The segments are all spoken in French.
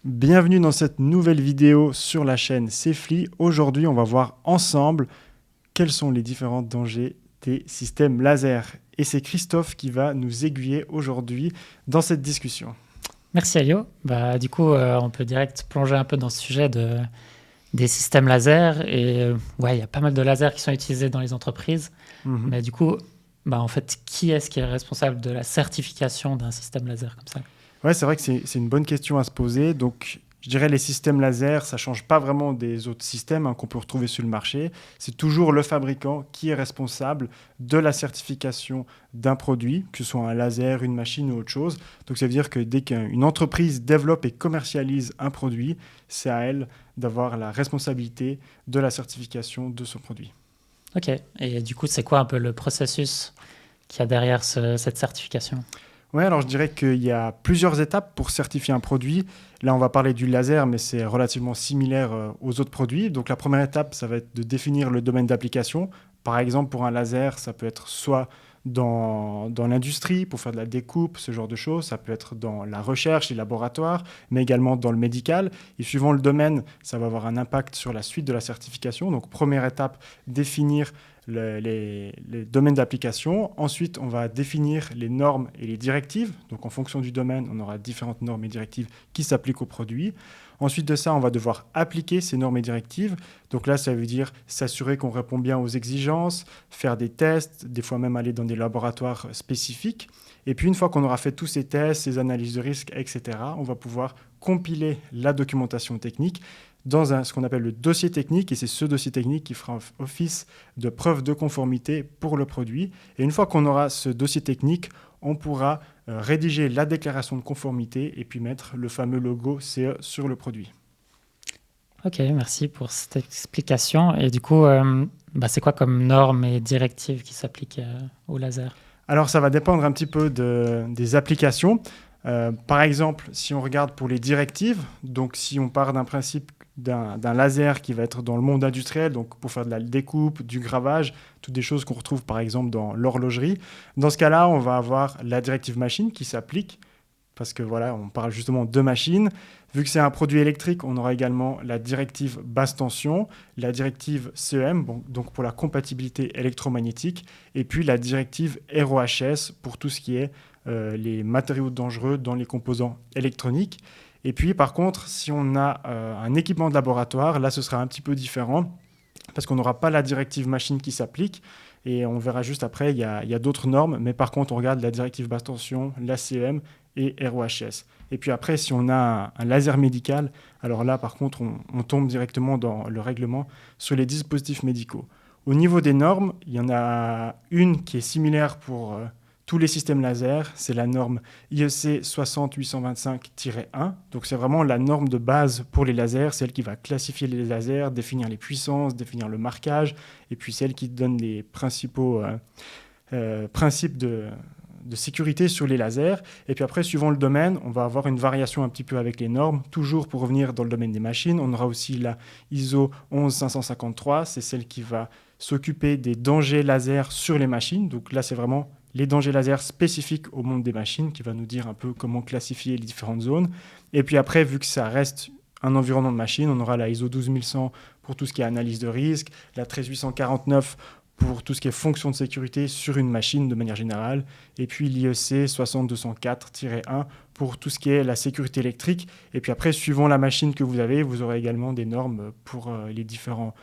Bienvenue dans cette nouvelle vidéo sur la chaîne Cefly. Aujourd'hui, on va voir ensemble quels sont les différents dangers des systèmes laser. Et c'est Christophe qui va nous aiguiller aujourd'hui dans cette discussion. Merci Elio. On peut direct plonger un peu dans ce sujet des systèmes laser. Et il y a pas mal de lasers qui sont utilisés dans les entreprises. Mais qui est-ce qui est responsable de la certification d'un système laser comme ça? Ouais, c'est vrai que c'est une bonne question à se poser. Donc, je dirais les systèmes laser, ça ne change pas vraiment des autres systèmes qu'on peut retrouver sur le marché. C'est toujours le fabricant qui est responsable de la certification d'un produit, que ce soit un laser, une machine ou autre chose. Donc, ça veut dire que dès qu'une entreprise développe et commercialise un produit, c'est à elle d'avoir la responsabilité de la certification de ce produit. Ok. Et du coup, c'est quoi un peu le processus qu'il y a derrière cette certification? Oui, alors je dirais qu'il y a plusieurs étapes pour certifier un produit. Là, on va parler du laser, mais c'est relativement similaire aux autres produits. Donc la première étape, ça va être de définir le domaine d'application. Par exemple, pour un laser, ça peut être soit dans l'industrie, pour faire de la découpe, ce genre de choses. Ça peut être dans la recherche, les laboratoires, mais également dans le médical. Et suivant le domaine, ça va avoir un impact sur la suite de la certification. Donc première étape, définir les domaines d'application. Ensuite, on va définir les normes et les directives. Donc, en fonction du domaine, on aura différentes normes et directives qui s'appliquent au produit. Ensuite de ça, on va devoir appliquer ces normes et directives. Donc là, ça veut dire s'assurer qu'on répond bien aux exigences, faire des tests, des fois même aller dans des laboratoires spécifiques. Et puis, une fois qu'on aura fait tous ces tests, ces analyses de risque, etc., on va pouvoir compiler la documentation technique dans ce qu'on appelle le dossier technique, et c'est ce dossier technique qui fera office de preuve de conformité pour le produit. Et une fois qu'on aura ce dossier technique, on pourra rédiger la déclaration de conformité et puis mettre le fameux logo CE sur le produit. Ok, merci pour cette explication. Et du coup, c'est quoi comme normes et directives qui s'appliquent au laser? Alors, ça va dépendre un petit peu des applications. Par exemple, si on regarde pour les directives, donc si on part d'un principe d'un laser qui va être dans le monde industriel, donc pour faire de la découpe, du gravage, toutes des choses qu'on retrouve par exemple dans l'horlogerie. Dans ce cas-là, on va avoir la directive machine qui s'applique, parce que voilà, on parle justement de machines. Vu que c'est un produit électrique, on aura également la directive basse tension, la directive CEM, donc pour la compatibilité électromagnétique, et puis la directive RoHS pour tout ce qui est les matériaux dangereux dans les composants électroniques. Et puis, par contre, si on a un équipement de laboratoire, là, ce sera un petit peu différent parce qu'on n'aura pas la directive machine qui s'applique. Et on verra juste après, il y a d'autres normes. Mais par contre, on regarde la directive basse tension, la CEM et RoHS. Et puis après, si on a un laser médical, alors là, par contre, on tombe directement dans le règlement sur les dispositifs médicaux. Au niveau des normes, il y en a une qui est similaire pour tous les systèmes laser, c'est la norme IEC 60825-1. Donc c'est vraiment la norme de base pour les lasers, celle qui va classifier les lasers, définir les puissances, définir le marquage, et puis celle qui donne les principaux principes de sécurité sur les lasers. Et puis après, suivant le domaine, on va avoir une variation un petit peu avec les normes. Toujours pour revenir dans le domaine des machines, on aura aussi la ISO 11553, c'est celle qui va s'occuper des dangers laser sur les machines. Donc là, c'est vraiment les dangers laser spécifiques au monde des machines, qui va nous dire un peu comment classifier les différentes zones. Et puis après, vu que ça reste un environnement de machine, on aura la ISO 12100 pour tout ce qui est analyse de risque, la 13849 pour tout ce qui est fonction de sécurité sur une machine de manière générale, et puis l'IEC 60204-1 pour tout ce qui est la sécurité électrique. Et puis après, suivant la machine que vous avez, vous aurez également des normes pour les différents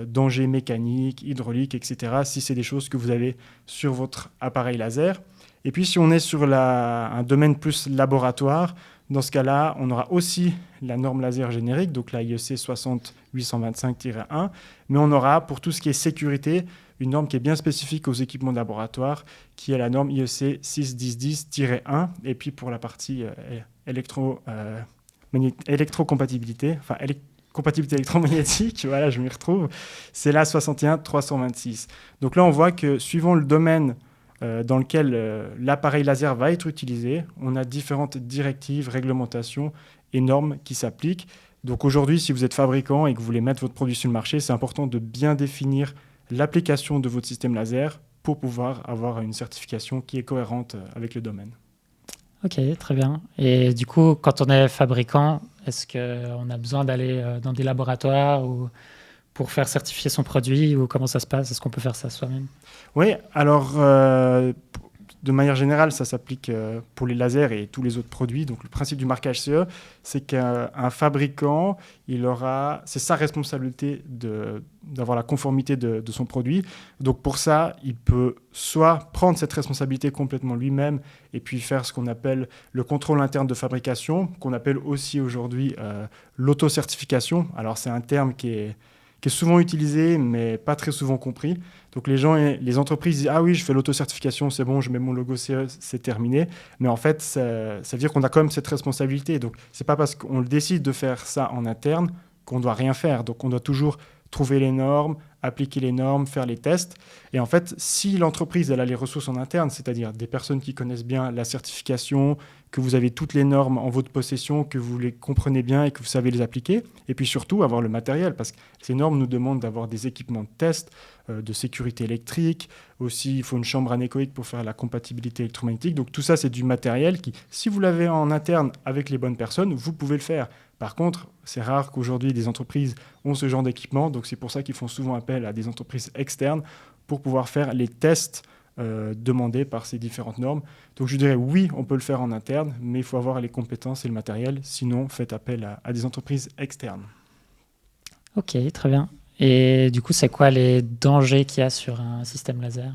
dangers mécaniques, hydrauliques, etc., si c'est des choses que vous avez sur votre appareil laser. Et puis si on est sur un domaine plus laboratoire, dans ce cas-là, on aura aussi la norme laser générique, donc la IEC 60825-1, mais on aura pour tout ce qui est sécurité une norme qui est bien spécifique aux équipements de laboratoire, qui est la norme IEC 61010-1, et puis pour la partie électrocompatibilité, compatibilité électromagnétique, voilà, je m'y retrouve, c'est la 61326. Donc là, on voit que suivant le domaine dans lequel l'appareil laser va être utilisé, on a différentes directives, réglementations et normes qui s'appliquent. Donc aujourd'hui, si vous êtes fabricant et que vous voulez mettre votre produit sur le marché, c'est important de bien définir l'application de votre système laser pour pouvoir avoir une certification qui est cohérente avec le domaine. Ok, très bien. Et du coup, quand on est fabricant, Est-ce qu'on a besoin d'aller dans des laboratoires ou pour faire certifier son produit ou comment ça se passe? Est-ce qu'on peut faire ça soi-même? Oui, alors de manière générale, ça s'applique pour les lasers et tous les autres produits. Donc le principe du marquage CE, c'est qu'un fabricant, c'est sa responsabilité d'avoir la conformité de son produit. Donc pour ça, il peut soit prendre cette responsabilité complètement lui-même et puis faire ce qu'on appelle le contrôle interne de fabrication, qu'on appelle aussi aujourd'hui l'autocertification. Alors c'est un terme qui est souvent utilisé, mais pas très souvent compris. Donc les entreprises disent « Ah oui, je fais l'autocertification, c'est bon, je mets mon logo CE, c'est terminé ». Mais en fait, ça veut dire qu'on a quand même cette responsabilité. Donc, ce n'est pas parce qu'on décide de faire ça en interne qu'on ne doit rien faire. Donc, on doit toujours trouver les normes, appliquer les normes, faire les tests. Et en fait, si l'entreprise elle a les ressources en interne, c'est-à-dire des personnes qui connaissent bien la certification, que vous avez toutes les normes en votre possession, que vous les comprenez bien et que vous savez les appliquer, et puis surtout avoir le matériel, parce que ces normes nous demandent d'avoir des équipements de test, de sécurité électrique, aussi il faut une chambre anéchoïque pour faire la compatibilité électromagnétique. Donc tout ça, c'est du matériel qui, si vous l'avez en interne avec les bonnes personnes, vous pouvez le faire. Par contre, c'est rare qu'aujourd'hui des entreprises ont ce genre d'équipement, donc c'est pour ça qu'ils font souvent appel à des entreprises externes pour pouvoir faire les tests demandés par ces différentes normes. Donc je dirais oui, on peut le faire en interne, mais il faut avoir les compétences et le matériel, sinon faites appel à des entreprises externes. Ok, très bien. Et du coup, c'est quoi les dangers qu'il y a sur un système laser?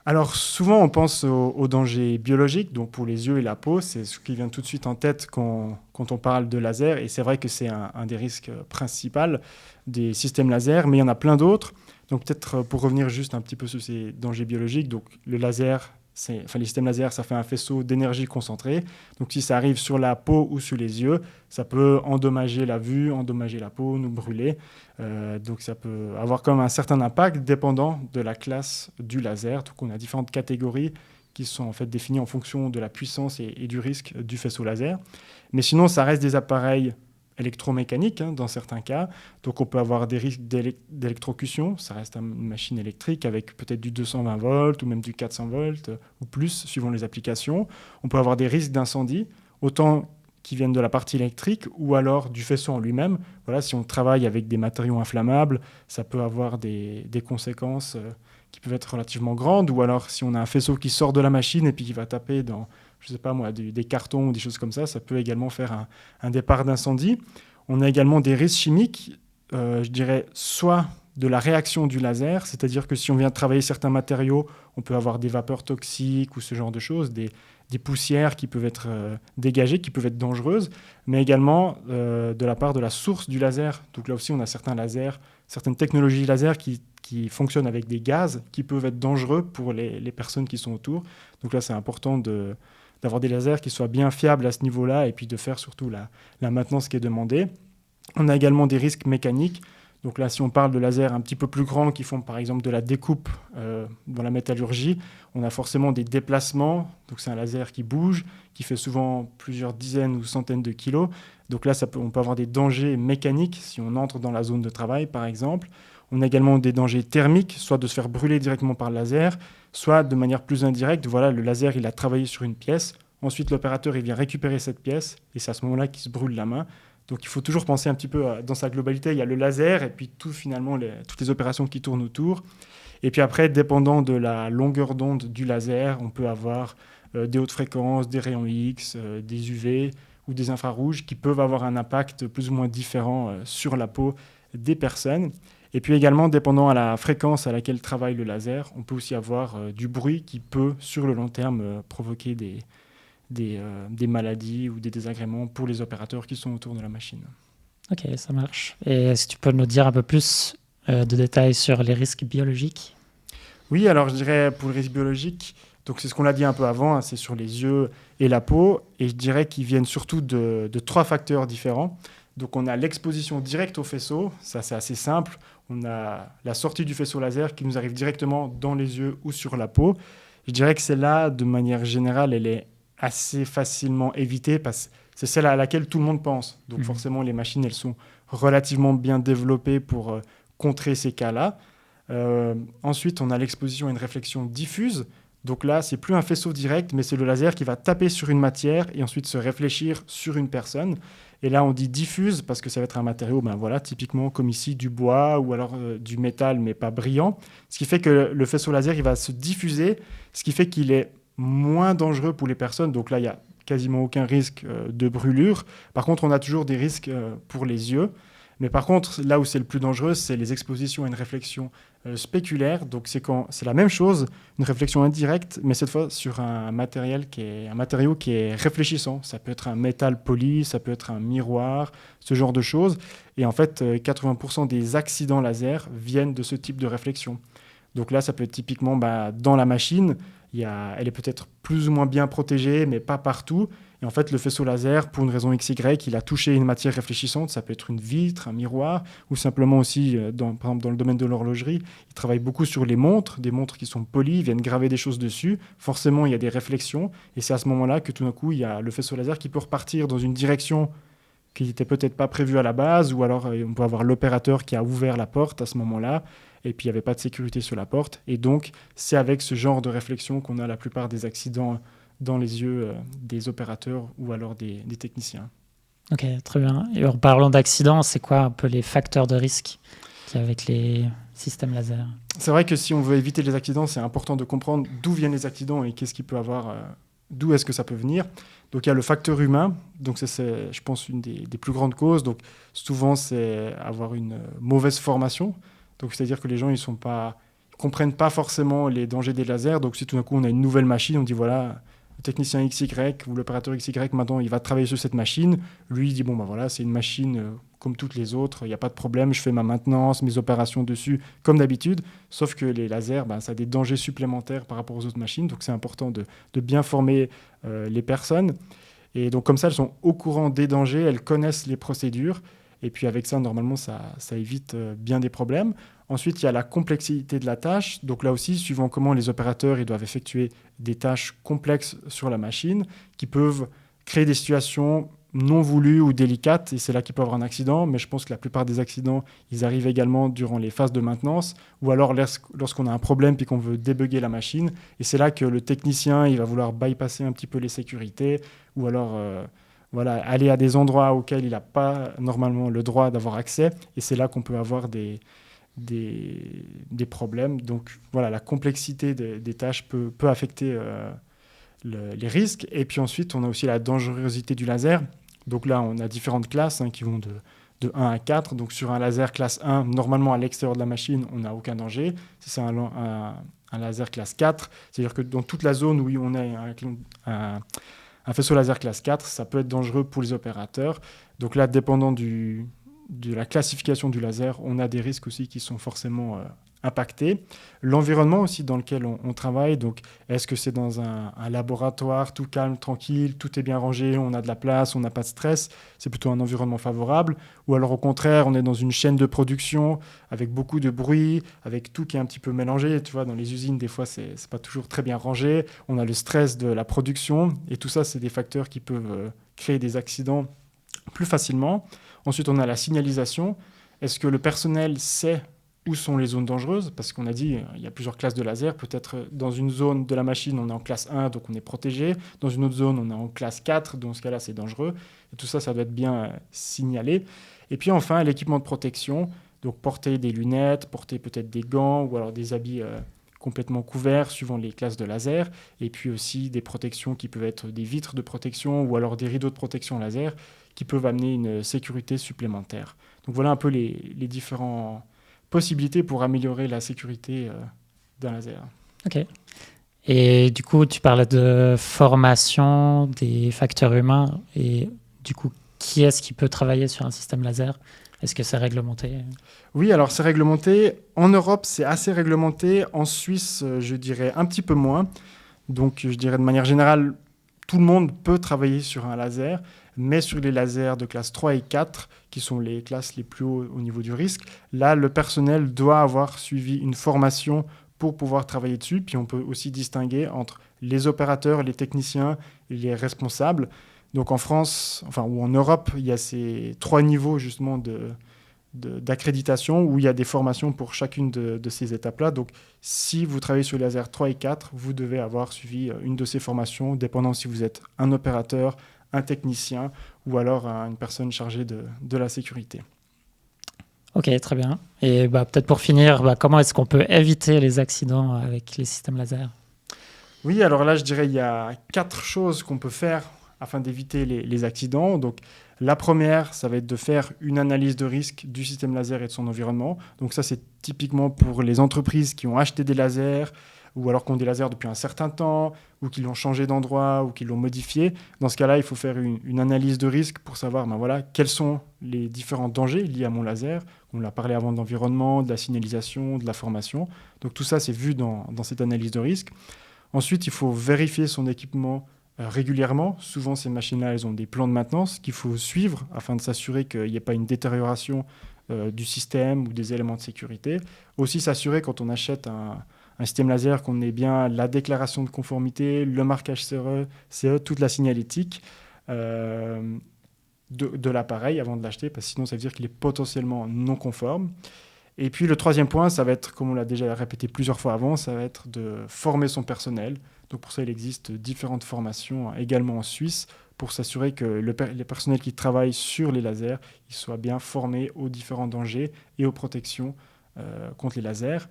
Alors souvent on pense aux dangers biologiques, donc pour les yeux et la peau, c'est ce qui vient tout de suite en tête quand on parle de laser, et c'est vrai que c'est un des risques principaux des systèmes laser, mais il y en a plein d'autres. Donc peut-être pour revenir juste un petit peu sur ces dangers biologiques, donc le laser, les systèmes laser, ça fait un faisceau d'énergie concentrée. Donc si ça arrive sur la peau ou sur les yeux, ça peut endommager la vue, endommager la peau, nous brûler. Donc ça peut avoir comme un certain impact dépendant de la classe du laser. Donc on a différentes catégories qui sont en fait définies en fonction de la puissance et du risque du faisceau laser. Mais sinon, ça reste des appareils électromécaniques dans certains cas. Donc on peut avoir des risques d'électrocution. Ça reste une machine électrique avec peut-être du 220 volts ou même du 400 volts ou plus suivant les applications. On peut avoir des risques d'incendie, autant qui viennent de la partie électrique ou alors du faisceau en lui-même. Voilà, si on travaille avec des matériaux inflammables, ça peut avoir des conséquences qui peuvent être relativement grandes. Ou alors si on a un faisceau qui sort de la machine et puis qui va taper dans, je sais pas moi, des cartons ou des choses comme ça peut également faire un départ d'incendie. On a également des risques chimiques, je dirais soit de la réaction du laser, c'est-à-dire que si on vient travailler certains matériaux, on peut avoir des vapeurs toxiques ou ce genre de choses, des poussières qui peuvent être dégagées, qui peuvent être dangereuses, mais également de la part de la source du laser. Donc là aussi, on a certains lasers, certaines technologies laser qui fonctionnent avec des gaz qui peuvent être dangereux pour les personnes qui sont autour. Donc là, c'est important d'avoir des lasers qui soient bien fiables à ce niveau-là et puis de faire surtout la maintenance qui est demandée. On a également des risques mécaniques. Donc là, si on parle de lasers un petit peu plus grands qui font par exemple de la découpe dans la métallurgie, on a forcément des déplacements. Donc c'est un laser qui bouge, qui fait souvent plusieurs dizaines ou centaines de kilos. Donc là, on peut avoir des dangers mécaniques si on entre dans la zone de travail, par exemple. On a également des dangers thermiques, soit de se faire brûler directement par le laser, soit de manière plus indirecte. Voilà, le laser, il a travaillé sur une pièce. Ensuite, l'opérateur, il vient récupérer cette pièce et c'est à ce moment-là qu'il se brûle la main. Donc il faut toujours penser un petit peu dans sa globalité. Il y a le laser et puis finalement toutes les opérations qui tournent autour. Et puis après, dépendant de la longueur d'onde du laser, on peut avoir des hautes fréquences, des rayons X, des UV ou des infrarouges qui peuvent avoir un impact plus ou moins différent sur la peau des personnes. Et puis également, dépendant à la fréquence à laquelle travaille le laser, on peut aussi avoir du bruit qui peut, sur le long terme, provoquer des maladies ou des désagréments pour les opérateurs qui sont autour de la machine. Ok, ça marche. Et est-ce que tu peux nous dire un peu plus de détails sur les risques biologiques? Oui, alors je dirais pour le risque biologique, donc c'est ce qu'on a dit un peu avant, c'est sur les yeux et la peau, et je dirais qu'ils viennent surtout de 3 facteurs différents. Donc on a l'exposition directe au faisceau, ça c'est assez simple. On a la sortie du faisceau laser qui nous arrive directement dans les yeux ou sur la peau. Je dirais que celle-là, de manière générale, elle est assez facilement évitée parce que c'est celle à laquelle tout le monde pense. Donc forcément, les machines, elles sont relativement bien développées pour contrer ces cas-là. Ensuite, on a l'exposition à une réflexion diffuse. Donc là, c'est plus un faisceau direct, mais c'est le laser qui va taper sur une matière et ensuite se réfléchir sur une personne. Et là, on dit diffuse parce que ça va être un matériau, typiquement comme ici, du bois ou alors du métal, mais pas brillant. Ce qui fait que le faisceau laser, il va se diffuser, ce qui fait qu'il est moins dangereux pour les personnes. Donc là, il n'y a quasiment aucun risque de brûlure. Par contre, on a toujours des risques pour les yeux. Mais par contre, là où c'est le plus dangereux, c'est les expositions à une réflexion spéculaire. Donc c'est la même chose, une réflexion indirecte, mais cette fois sur un matériau qui est réfléchissant. Ça peut être un métal poli, ça peut être un miroir, ce genre de choses. Et en fait, 80% des accidents laser viennent de ce type de réflexion. Donc là, ça peut être typiquement dans la machine, elle est peut-être plus ou moins bien protégée, mais pas partout. Et en fait, le faisceau laser, pour une raison XY, il a touché une matière réfléchissante. Ça peut être une vitre, un miroir, ou simplement aussi, par exemple, dans le domaine de l'horlogerie, ils travaillent beaucoup sur les montres, des montres qui sont polies, ils viennent graver des choses dessus. Forcément, il y a des réflexions. Et c'est à ce moment-là que tout d'un coup, il y a le faisceau laser qui peut repartir dans une direction qui n'était peut-être pas prévue à la base, ou alors on peut avoir l'opérateur qui a ouvert la porte à ce moment-là, et puis il n'y avait pas de sécurité sur la porte. Et donc, c'est avec ce genre de réflexion qu'on a la plupart des accidents dans les yeux des opérateurs ou alors des techniciens. Ok, très bien. Et en parlant d'accidents, c'est quoi un peu les facteurs de risque qu'il y a avec les systèmes laser? C'est vrai que si on veut éviter les accidents, c'est important de comprendre d'où viennent les accidents et qu'est-ce qu'il peut avoir, d'où est-ce que ça peut venir. Donc il y a le facteur humain, donc c'est je pense, une des plus grandes causes. Donc souvent, c'est avoir une mauvaise formation. Donc c'est-à-dire que les gens, ils comprennent pas forcément les dangers des lasers. Donc si tout d'un coup, on a une nouvelle machine, on dit voilà, le technicien XY ou l'opérateur XY, maintenant, il va travailler sur cette machine. Lui, il dit, c'est une machine comme toutes les autres, il n'y a pas de problème, je fais ma maintenance, mes opérations dessus, comme d'habitude. Sauf que les lasers, ça a des dangers supplémentaires par rapport aux autres machines. Donc, c'est important de bien former les personnes. Et donc, comme ça, elles sont au courant des dangers, elles connaissent les procédures. Et puis, avec ça, normalement, ça évite bien des problèmes. Ensuite, il y a la complexité de la tâche. Donc là aussi, suivant comment les opérateurs ils doivent effectuer des tâches complexes sur la machine, qui peuvent créer des situations non voulues ou délicates, et c'est là qu'il peut y avoir un accident. Mais je pense que la plupart des accidents, ils arrivent également durant les phases de maintenance, ou alors lorsqu'on a un problème puis qu'on veut débugger la machine. Et c'est là que le technicien, il va vouloir bypasser un petit peu les sécurités, ou alors aller à des endroits auxquels il n'a pas normalement le droit d'avoir accès. Et c'est là qu'on peut avoir des problèmes. Donc voilà, la complexité des tâches peut affecter les risques. Et puis ensuite, on a aussi la dangerosité du laser. Donc là, on a différentes classes qui vont de 1 à 4. Donc sur un laser classe 1, normalement à l'extérieur de la machine, on n'a aucun danger. Si c'est un laser classe 4, c'est-à-dire que dans toute la zone où on a un faisceau laser classe 4, ça peut être dangereux pour les opérateurs. Donc là, dépendant de la classification du laser, on a des risques aussi qui sont forcément impactés. L'environnement aussi dans lequel on travaille, donc est-ce que c'est dans un laboratoire tout calme, tranquille, tout est bien rangé, on a de la place, on n'a pas de stress, c'est plutôt un environnement favorable, ou alors au contraire, on est dans une chaîne de production avec beaucoup de bruit, avec tout qui est un petit peu mélangé. Tu vois, dans les usines, des fois, c'est pas toujours très bien rangé, on a le stress de la production, et tout ça, c'est des facteurs qui peuvent créer des accidents plus facilement. Ensuite, on a la signalisation. Est-ce que le personnel sait où sont les zones dangereuses? Parce qu'on a dit, il y a plusieurs classes de laser. Peut-être dans une zone de la machine, on est en classe 1, donc on est protégé. Dans une autre zone, on est en classe 4, dans ce cas-là, c'est dangereux. Et tout ça, ça doit être bien signalé. Et puis enfin, l'équipement de protection. Donc porter des lunettes, porter peut-être des gants ou alors des habits complètement couverts suivant les classes de laser. Et puis aussi des protections qui peuvent être des vitres de protection ou alors des rideaux de protection laser qui peuvent amener une sécurité supplémentaire. Donc voilà un peu les différentes possibilités pour améliorer la sécurité d'un laser. Ok. Et du coup, tu parlais de formation des facteurs humains. Et du coup, qui est-ce qui peut travailler sur un système laser? Est-ce que c'est réglementé? Oui, alors c'est réglementé. En Europe, c'est assez réglementé. En Suisse, je dirais un petit peu moins. Donc je dirais de manière générale, tout le monde peut travailler sur un laser, mais sur les lasers de classe 3 et 4, qui sont les classes les plus hauts au niveau du risque, là, le personnel doit avoir suivi une formation pour pouvoir travailler dessus. Puis on peut aussi distinguer entre les opérateurs, les techniciens et les responsables. Donc en France, ou en Europe, il y a ces 3 niveaux justement d'accréditation où il y a des formations pour chacune de ces étapes-là. Donc, si vous travaillez sur les lasers 3 et 4, vous devez avoir suivi une de ces formations, dépendant si vous êtes un opérateur, un technicien ou alors une personne chargée de la sécurité. Ok, très bien. Et peut-être pour finir, comment est-ce qu'on peut éviter les accidents avec les systèmes laser? Oui, alors là, je dirais il y a 4 choses qu'on peut faire afin d'éviter les accidents. Donc, la première, ça va être de faire une analyse de risque du système laser et de son environnement. Donc ça, c'est typiquement pour les entreprises qui ont acheté des lasers ou alors qui ont des lasers depuis un certain temps ou qui l'ont changé d'endroit ou qui l'ont modifié. Dans ce cas-là, il faut faire une analyse de risque pour savoir quels sont les différents dangers liés à mon laser. On l'a parlé avant de l'environnement, de la signalisation, de la formation. Donc tout ça, c'est vu dans cette analyse de risque. Ensuite, il faut vérifier son équipement régulièrement. Souvent, ces machines-là, elles ont des plans de maintenance qu'il faut suivre afin de s'assurer qu'il n'y ait pas une détérioration du système ou des éléments de sécurité. Aussi, s'assurer quand on achète un système laser qu'on ait bien la déclaration de conformité, le marquage CE, toute la signalétique de l'appareil avant de l'acheter, parce que sinon, ça veut dire qu'il est potentiellement non conforme. Et puis le troisième point, ça va être, comme on l'a déjà répété plusieurs fois avant, ça va être de former son personnel. Donc pour ça, il existe différentes formations également en Suisse pour s'assurer que les personnels qui travaillent sur les lasers, ils soient bien formés aux différents dangers et aux protections contre les lasers.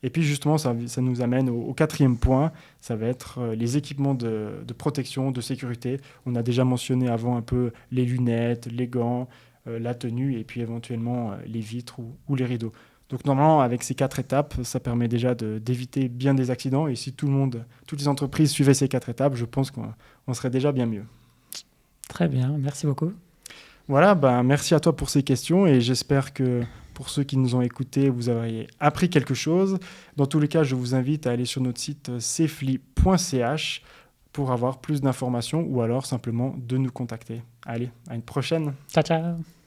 Et puis justement, ça nous amène au quatrième point, ça va être les équipements de protection, de sécurité. On a déjà mentionné avant un peu les lunettes, les gants, la tenue et puis éventuellement les vitres ou les rideaux. Donc normalement, avec ces 4 étapes, ça permet déjà d'éviter bien des accidents. Et si toutes les entreprises suivaient ces 4 étapes, je pense qu'on serait déjà bien mieux. Très bien, merci beaucoup. Voilà, merci à toi pour ces questions et j'espère que pour ceux qui nous ont écoutés, vous avez appris quelque chose. Dans tous les cas, je vous invite à aller sur notre site cefli.ch pour avoir plus d'informations ou alors simplement de nous contacter. Allez, à une prochaine. Ciao, ciao.